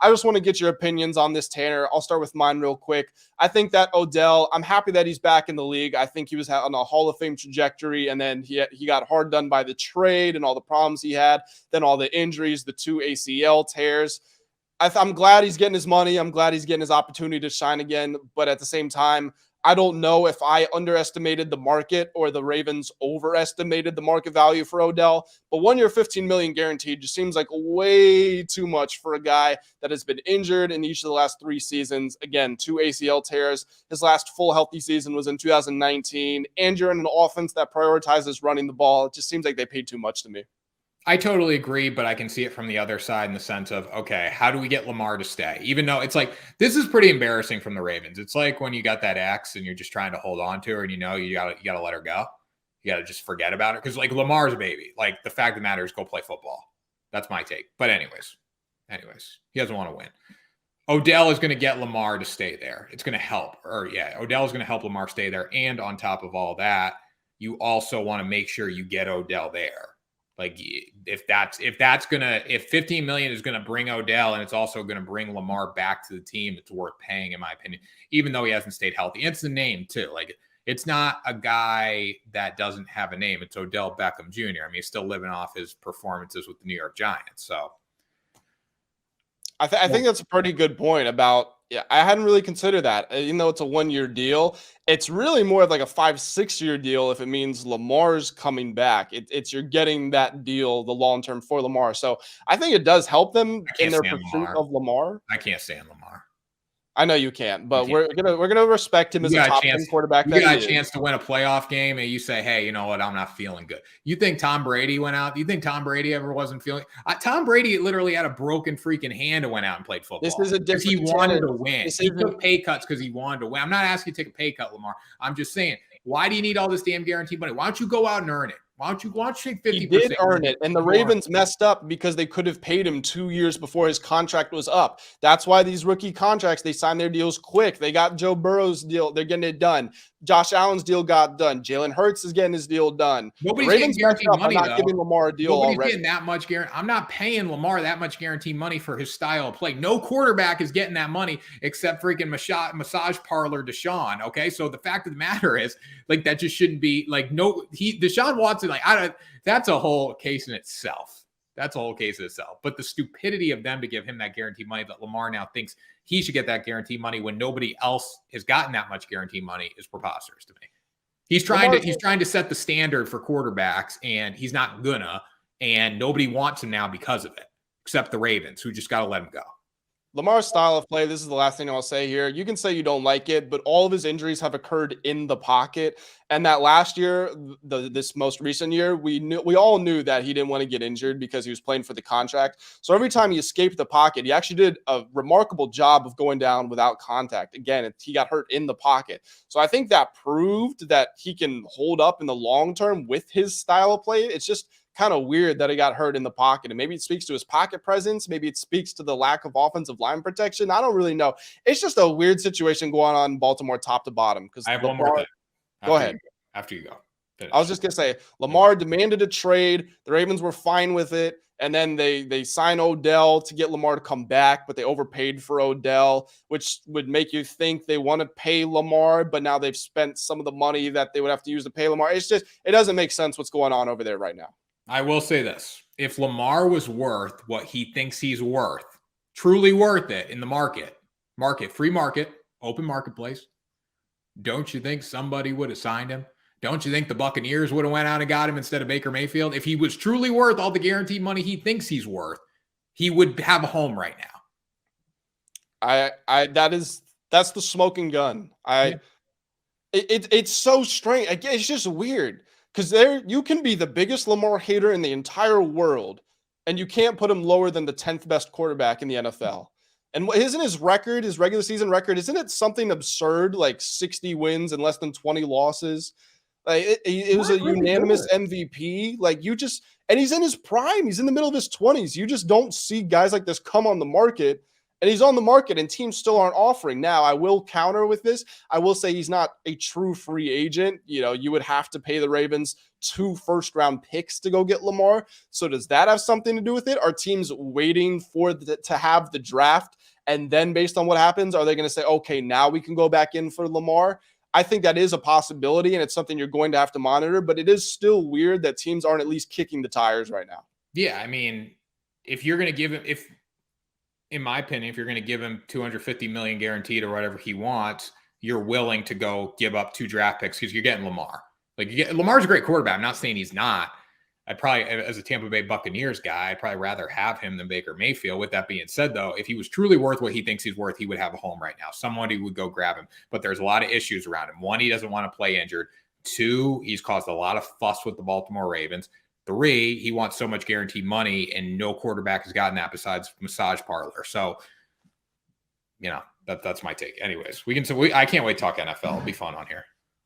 I just want to get your opinions on this, Tanner. I'll start with mine real quick. I think that Odell, I'm happy that he's back in the league. I think he was on a Hall of Fame trajectory, and then he got hard done by the trade and all the problems he had, then all the injuries, the 2 ACL tears. I'm glad he's getting his money. I'm glad he's getting his opportunity to shine again. But at the same time, I don't know if I underestimated the market or the Ravens overestimated the market value for Odell. But 1 year, $15 million guaranteed just seems like way too much for a guy that has been injured in each of the last 3 seasons. Again, 2 ACL tears. His last full healthy season was in 2019. And you're in an offense that prioritizes running the ball. It just seems like they paid too much to me. I totally agree, but I can see it from the other side in the sense of, okay, how do we get Lamar to stay? Even though it's like, this is pretty embarrassing from the Ravens. It's like when you got that ex and you're just trying to hold on to her and you gotta let her go. You gotta just forget about her. Because like Lamar's a baby. Like the fact of the matter is go play football. That's my take. But anyways, he doesn't want to win. Odell is going to get Lamar to stay there. It's going to help. Odell is going to help Lamar stay there. And on top of all that, you also want to make sure you get Odell there. Like if 15 million is going to bring Odell and it's also going to bring Lamar back to the team, it's worth paying, in my opinion, even though he hasn't stayed healthy. It's the name too. Like it's not a guy that doesn't have a name. It's Odell Beckham Jr. I mean, he's still living off his performances with the New York Giants. So I think that's a pretty good point about, I hadn't really considered that. Even though it's a 1 year deal, it's really more of like a 5-6 year deal if it means Lamar's coming back. It's you're getting that deal, the long term for Lamar. So I think it does help them in their pursuit of Lamar. I can't stand Lamar. I know you can't, but we're gonna respect him as a top 10 quarterback. You got a chance to win a playoff game, and you say, "Hey, you know what? I'm not feeling good." You think Tom Brady went out? You think Tom Brady ever wasn't feeling? Tom Brady literally had a broken freaking hand and went out and played football. This is a different. He wanted to win. He took pay cuts because he wanted to win. I'm not asking you to take a pay cut, Lamar. I'm just saying, why do you need all this damn guaranteed money? Why don't you go out and earn it? Why don't you take 50%? He did earn it, and the Ravens messed up because they could have paid him 2 years before his contract was up. That's why these rookie contracts, they sign their deals quick. They got Joe Burrow's deal. They're getting it done. Josh Allen's deal got done. Jalen Hurts is getting his deal done. Nobody's getting guaranteed money, not giving Lamar a deal Nobody's already. Getting that much guarantee. I'm not paying Lamar that much guaranteed money for his style of play. No quarterback is getting that money except freaking massage parlor Deshaun. Okay, so the fact of the matter is, like, that just shouldn't be like Deshaun Watson. Like, that's a whole case in itself. But the stupidity of them to give him that guaranteed money that Lamar now thinks he should get that guaranteed money when nobody else has gotten that much guaranteed money is preposterous to me. He's trying to set the standard for quarterbacks, and he's not gonna, and nobody wants him now because of it, except the Ravens, who just got to let him go. Lamar's style of play, this is the last thing I'll say here. You can say you don't like it, but all of his injuries have occurred in the pocket. And that last year, this most recent year, we all knew that he didn't want to get injured because he was playing for the contract. So every time he escaped the pocket, he actually did a remarkable job of going down without contact. Again, he got hurt in the pocket. So I think that proved that he can hold up in the long term with his style of play. It's just kind of weird that he got hurt in the pocket, and maybe it speaks to his pocket presence. Maybe it speaks to the lack of offensive line protection. I don't really know. It's just a weird situation going on in Baltimore top to bottom. Because I have one more thing. Go ahead. After you go. Finish. I was just going to say, Lamar demanded a trade. The Ravens were fine with it. And then they sign Odell to get Lamar to come back, but they overpaid for Odell, which would make you think they want to pay Lamar, but now they've spent some of the money that they would have to use to pay Lamar. It's just, it doesn't make sense what's going on over there right now. I will say this. If Lamar was worth what he thinks he's worth, truly worth it in the market, free market, open marketplace, don't you think somebody would have signed him? Don't you think the Buccaneers would have went out and got him instead of Baker Mayfield? If he was truly worth all the guaranteed money he thinks he's worth, he would have a home right now. That's the smoking gun. It's so strange. It's just weird. Because you can be the biggest Lamar hater in the entire world, and you can't put him lower than the 10th best quarterback in the NFL. And isn't his record, his regular season record, isn't it something absurd, like 60 wins and less than 20 losses? Like it was a unanimous MVP. Like and he's in his prime. He's in the middle of his 20s. You just don't see guys like this come on the market and he's on the market and teams still aren't offering. Now, I will counter with this. I will say he's not a true free agent. You would have to pay the Ravens 2 first-round picks to go get Lamar. So does that have something to do with it? Are teams waiting to have the draft? And then based on what happens, are they going to say, okay, now we can go back in for Lamar? I think that is a possibility, and it's something you're going to have to monitor, but it is still weird that teams aren't at least kicking the tires right now. Yeah, I mean, if you're going to give him, in my opinion, if you're going to give him $250 million guaranteed or whatever he wants, you're willing to go give up 2 draft picks because you're getting Lamar. Lamar's a great quarterback. I'm not saying he's not. I'd probably, as a Tampa Bay Buccaneers guy, I'd probably rather have him than Baker Mayfield. With that being said, though, if he was truly worth what he thinks he's worth, he would have a home right now. Somebody would go grab him. But there's a lot of issues around him. 1, he doesn't want to play injured. 2, he's caused a lot of fuss with the Baltimore Ravens. 3, he wants so much guaranteed money, and no quarterback has gotten that besides Massage Parlor. So, that's my take. Anyways, I can't wait to talk NFL. It'll be fun on here.